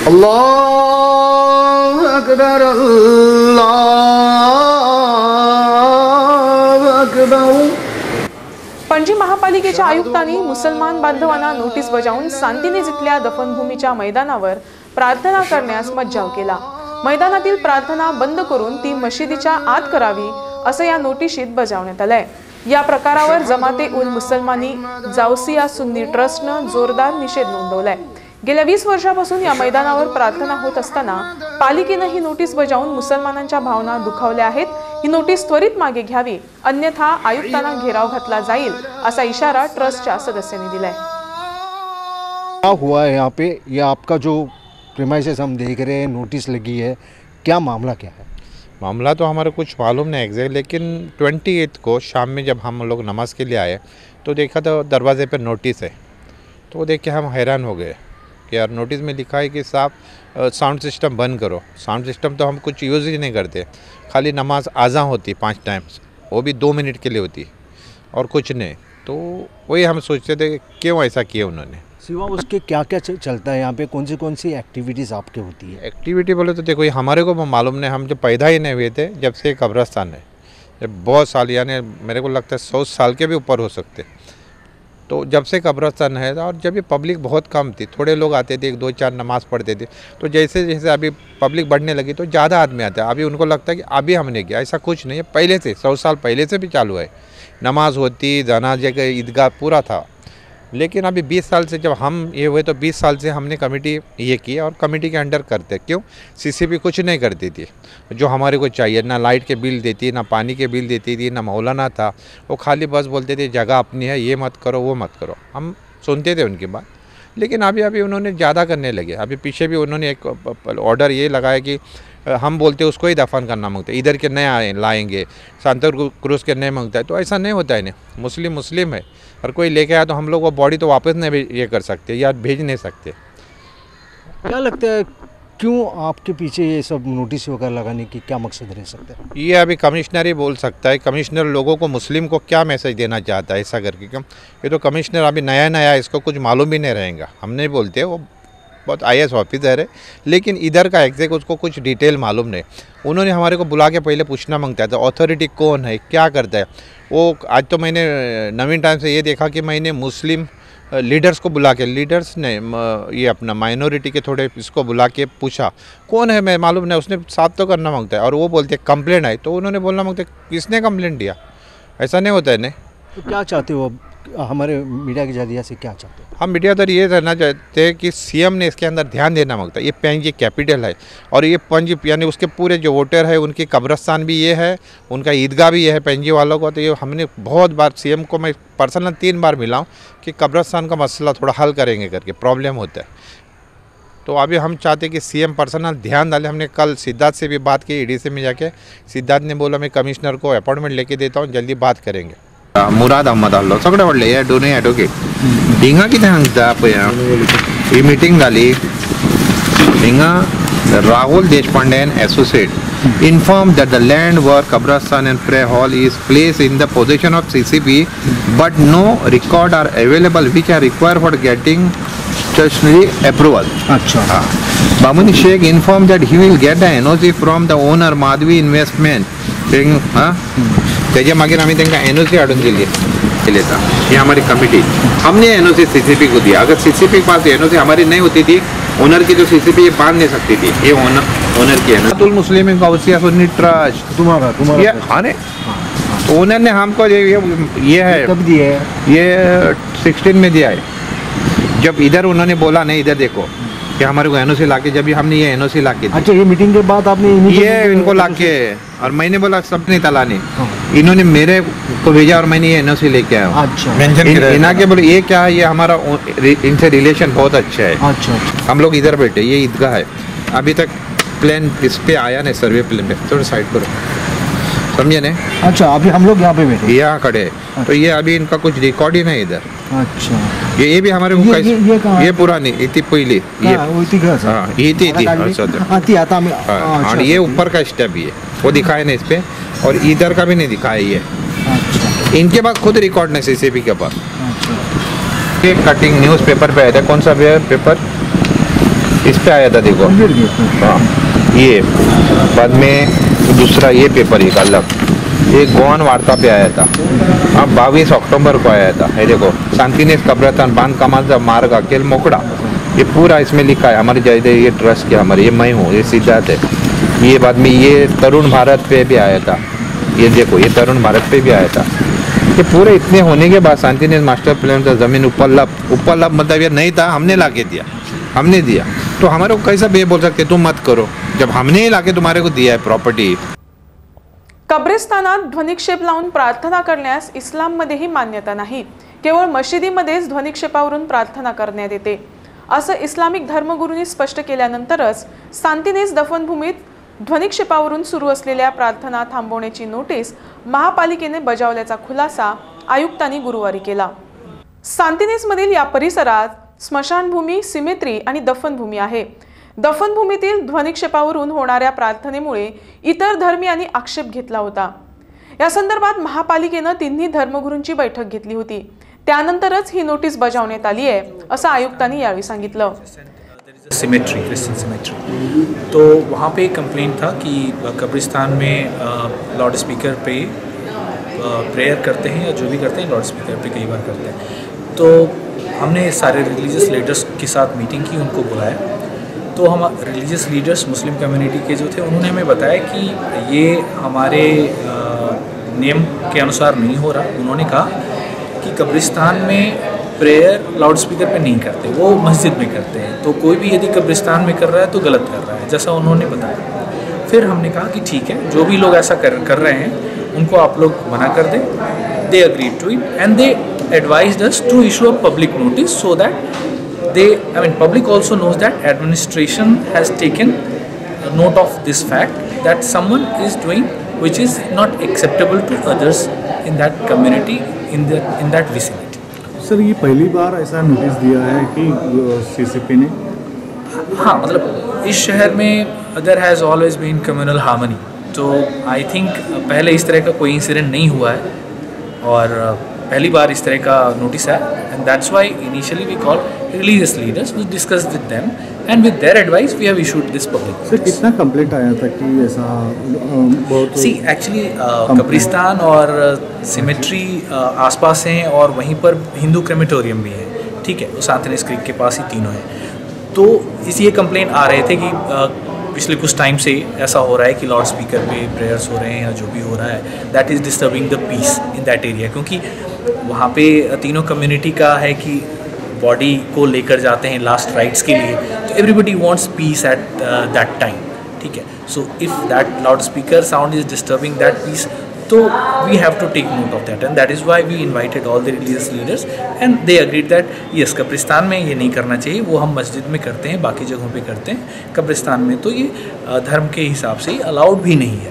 अल्लाह अकबर अल्लाह अकबर। पणजी महापालिकेच्या आयुक्तांनी मुसलमान बांधवांना नोटीस बजावून सांतिनेज इथल्या दफनभूमीच्या मैदानावर प्रार्थना करण्यास मज्जाव केला। मैदानातील प्रार्थना बंद करून ती मशिदीच्या आत करावी असं या नोटिशीत बजावण्यात आलंय। या प्रकारावर जमाते उल मुसलमानी जावसिया सुन्नी ट्रस्टनं जोरदार निषेध नोंदवलाय। गेल्या 20 वर्षांपासून या मैदानावर प्रार्थना होत असताना पालिकेने ही नोटीस बजावून मुसलमानांच्या भावना दुखावल्या आहेत। ही नोटीस त्वरित मागे घ्यावी, अन्यथा आयुक्तांना घेराव घातला जाईल असा इशारा ट्रस्टच्या सदस्यांनी दिलाय। क्या हुआ है यहाँ पे? ये आपका जो प्रीमाइसेस हम देख रहे हैं, नोटिस लगी है, क्या मामला क्या है? मामला तो हमारे कुछ मालूम नहीं एग्जैक्ट, लेकिन 28 को शाम में जब हम लोग नमाज के लिए आए तो देखा तो दरवाजे पर नोटिस है। तो वो देख के हम हैरान हो गए कि यार नोटिस में लिखा है कि साहब साउंड सिस्टम बंद करो। साउंड सिस्टम तो हम कुछ यूज़ ही नहीं करते, खाली नमाज आज़ा होती 5 टाइम्स, वो भी 2 मिनट के लिए होती और कुछ नहीं। तो वही हम सोचते थे क्यों ऐसा किया उन्होंने। सिवा उसके क्या क्या चलता है यहाँ पे? कौन सी एक्टिविटीज़ आपके होती है? एक्टिविटी बोले तो देखो ये हमारे को मालूम नहीं, हम जब पैदा ही नहीं हुए थे जब से कब्रस्तान है, जब बहुत साल यानी मेरे को लगता है 100 साल के भी ऊपर हो सकते। तो जब से कब्रस्तान है और जब ये पब्लिक बहुत कम थी, थोड़े लोग आते थे, 1-2-4 नमाज़ पढ़ते थे। तो जैसे जैसे अभी पब्लिक बढ़ने लगी तो ज़्यादा आदमी आते हैं। अभी उनको लगता है कि अभी हमने किया, ऐसा कुछ नहीं है, पहले से 100 साल पहले से भी चालू है। नमाज होती, जनाजे का ईदगाह पूरा था। लेकिन अभी 20 साल से जब हम ये हुए तो 20 साल से हमने कमेटी ये की और कमेटी के अंडर करते। क्यों? सीसीपी कुछ नहीं करती थी जो हमारे को चाहिए, ना लाइट के बिल देती, ना पानी के बिल देती थी, ना मौलाना था। वो खाली बस बोलते थे जगह अपनी है, ये मत करो वो मत करो। हम सुनते थे उनकी बात, लेकिन अभी उन्होंने ज़्यादा करने लगे। अभी पीछे भी उन्होंने एक ऑर्डर ये लगाया कि हम बोलते उसको ही दफन करना मांगते, इधर के नए लाएंगे, सांता क्रूज के नए मांगता है। तो ऐसा नहीं होता है ना, मुस्लिम है और कोई लेके आया तो हम लोग वो बॉडी तो वापस नहीं ये कर सकते या भेज नहीं सकते। क्या लगता है क्यों आपके पीछे ये सब नोटिस वगैरह लगाने की क्या मकसद रह सकता है? ये अभी कमिश्नर ही बोल सकता है। कमिश्नर लोगों को, मुस्लिम को क्या मैसेज देना चाहता है ऐसा करके? क्यों? ये तो कमिश्नर अभी नया इसको कुछ मालूम भी नहीं रहेगा। हम नहीं बोलते, वो बहुत IAS ऑफिसर है, लेकिन इधर का एग्जैक्ट उसको कुछ डिटेल मालूम नहीं। उन्होंने हमारे को बुला के पहले पूछना मांगता था अथॉरिटी कौन है, क्या करता है वो। आज तो मैंने नवीन टाइम से ये देखा कि मैंने मुस्लिम लीडर्स को बुला के, लीडर्स ने ये अपना माइनॉरिटी के थोड़े इसको बुला के पूछा कौन है, मैं मालूम नहीं। उसने साफ तो करना मांगता है और वो बोलते कंप्लेंट आई तो उन्होंने बोलना मांगता है किसने कंप्लेंट दिया। ऐसा नहीं होता है नहीं। तो क्या चाहते हो हमारे मीडिया के जरिए से, क्या चाहते हो? हम मीडिया तो ये करना चाहते हैं कि सीएम ने इसके अंदर ध्यान देना मांगता है। ये पणजी कैपिटल है और ये पणजी यानी उसके पूरे जो वोटर है उनकी कब्रस्तान भी ये है, उनका ईदगाह भी ये है पणजी वालों को। तो ये हमने बहुत बार सीएम को मैं पर्सनल 3 बार मिला हूँ कि कब्रस्तान का मसला थोड़ा हल करेंगे करके, प्रॉब्लम होता है। तो अभी हम चाहते कि सीएम पर्सनल ध्यान डाले। हमने कल सिद्धार्थ से भी बात की, EDC में जाके। सिद्धार्थ ने बोला मैं कमिश्नर को अपॉइंटमेंट लेके देता हूँ, जल्दी बात करेंगे। मुराद अहमद आलो सगळे वाडले या दोन्ही ॲडव्होकेट हिंगा कितें सांगता पळय ही मिटींग जाली हिंगा Rahul Deshpande and associate informed that the land where Kabristan and Prayer Hall is placed in the possession of CCP but no record are available which are required for getting statutory approval. अच्छा। Bamuni Sheikh informed that he will get the NOC from the owner Madhvi Investment. त्याच्या मागे आम्ही त्यांना NOC आडून दिली था। ये हमारी committee, हमने NOC CCP को दिया। अगर CCP के पास NOC हमारी नहीं होती थी, ओनर की जो CCP ये बांध नहीं सकती थी, ये ओनर की है ना। तुल मुस्लिम गौसिया सुन्नी ट्रस्ट तुम्हारा ये अरे ओनर ने हमको ये है कब दिया है? ये 16 में दिया है। जब इधर उन्होंने बोला नहीं इधर देखो कि हमारे को NOC लाके, जब हमने ये NOC लाके, अच्छा ये मीटिंग के बाद आपने ये इनको लाके, और मैंने बोला सब नहीं तलाने, इन्होंने मेरे को भेजा और मैंने ये NOC लेके आया। अच्छा। इना के बोले ये क्या है, ये हमारा इनसे रिलेशन बहुत अच्छा है। अच्छा। हम लोग इधर बैठे, ये ईदगाह है। अभी तक प्लान इस पे आया नहीं, सर्वे प्लान पे थोड़ा साइड करो, समझे नहीं? अच्छा अभी हम लोग यहाँ पे बैठे, यहाँ खड़े। अच्छा। तो ये अभी इनका कुछ रिकॉर्ड ही नहीं इधर। अच्छा। ये भी हमारे को ये पुरानी इतनी पहली ये और ये ऊपर का स्टेप भी है, वो दिखाया नहीं इस पे, और इधर का भी नहीं दिखाया ये। अच्छा। इनके पास खुद रिकॉर्ड नहीं CCP के पास। ये कटिंग न्यूज़पेपर पे आया था, कौन सा पेपर इस पे आया था देखो। हाँ ये बाद में दूसरा ये पेपर एक अलग, ये गोवन वार्ता पे आया था। अब 22 अक्टूबर को आया था। ये देखो शांतिनेस कब्रस्तान बांध कमाल मार्ग अकेल मोकड़ा, ये पूरा इसमें लिखा है। हमारी जयदेव ये ट्रस्ट के हमारे, ये मैं हूँ, ये सिद्धार्थ है। ये बाद में ये तरुण भारत पे भी आया था। ये देखो ये तरुण भारत पे भी आया था। ये पूरे इतने होने के बाद शांतिनेस मास्टर प्लान का ज़मीन उपलब्ध मतलब ये नहीं था, हमने ला के दिया, हमने दिया। तो हमारे को कैसा बे बोल सकते तुम मत करो, जब हमने ही ला के तुम्हारे को दिया है प्रॉपर्टी। कब्रिस्तानात ध्वनिक्षेप लावून प्रार्थना करण्यास इस्लाममध्येही मान्यता नाही, केवळ मशिदीमध्येच ध्वनिक्षेपावरून प्रार्थना करण्यात येते असं इस्लामिक धर्मगुरूंनी स्पष्ट केल्यानंतरच शांतिनेस दफनभूमीत ध्वनिक्षेपावरून सुरू असलेल्या प्रार्थना थांबवण्याची नोटीस महापालिकेने बजावल्याचा खुलासा आयुक्तांनी गुरुवारी केला। शांतिनेसमधील या परिसरात स्मशानभूमी, सिमेट्री आणि दफनभूमी आहे। दफनभूमीतील ध्वनिक्षेपावरून होणाऱ्या प्रार्थनेमुळे इतर धर्मीयांनी आक्षेप घेतला होता। या संदर्भात महापालिकेने तिन्ही धर्मगुरूंची बैठक घेतली होती, त्यानंतरच ही नोटीस बजावण्यात आली आहे असं आयुक्तांनी यावेळी सांगितलं। सिमेट्री, क्रिश्चियन सिमेट्री, तो वहाँ पे कंप्लेंट था कि कब्रिस्तान में लाउड स्पीकर पे प्रेयर करते हैं या जो भी करते हैं लाउड स्पीकर पे कई बार करते हैं। तो हमने सारे रिलीजियस लीडर्स के साथ मीटिंग की, उनको बुलाया। तो हम रिलीजियस लीडर्स मुस्लिम कम्युनिटी के जो थे उन्होंने हमें बताया कि ये हमारे नियम के अनुसार नहीं हो रहा। उन्होंने कहा कि कब्रिस्तान में प्रेयर लाउड स्पीकर पे नहीं करते, वो मस्जिद में करते हैं। तो कोई भी यदि कब्रिस्तान में कर रहा है तो गलत कर रहा है, जैसा उन्होंने बताया। फिर हमने कहा कि ठीक है, जो भी लोग ऐसा कर रहे हैं उनको आप लोग मना कर दें। They agreed to it and they advised us to issue a public notice so that public also knows that administration has taken note of this fact that someone is doing which is not acceptable to others in that community, in that vicinity. Sir ये पहली बार ऐसा notice दिया है कि CCP ने? हाँ, मतलब इस शहर में there has always been communal harmony, तो आई थिंक पहले इस तरह का कोई इंसिडेंट नहीं हुआ है और पहली बार इस तरह का नोटिस है। And that's why initially we call religious leaders, we discuss with them and with their advice we have issued this public. Sir कितना कंप्लेंट आया था कि ऐसा बहुत? सी एक्चुअली कब्रिस्तान और सिमेट्री आसपास हैं और वहीं पर हिंदू क्रेमेटोरियम भी है, ठीक है, शांतिनेस क्रीक के पास ही तीनों हैं। तो ये कंप्लेंट आ रहे थे कि पिछले कुछ टाइम से ऐसा हो रहा है कि लाउड स्पीकर पे प्रेयर्स हो रहे हैं या जो भी हो रहा है, that is disturbing the peace in that area. क्योंकि वहाँ पे तीनों कम्युनिटी का है कि बॉडी को लेकर जाते हैं लास्ट राइट्स के लिए, तो everybody wants peace at that time, ठीक है। So if that loud speaker sound is disturbing that peace, तो we have to take note of that and that is why we invited all the religious leaders and they agreed that yes, कब्रिस्तान में ये नहीं करना चाहिए, वो हम मस्जिद में करते हैं, बाकी जगहों पे करते हैं, कब्रिस्तान में तो ये धर्म के हिसाब से ही अलाउड भी नहीं है।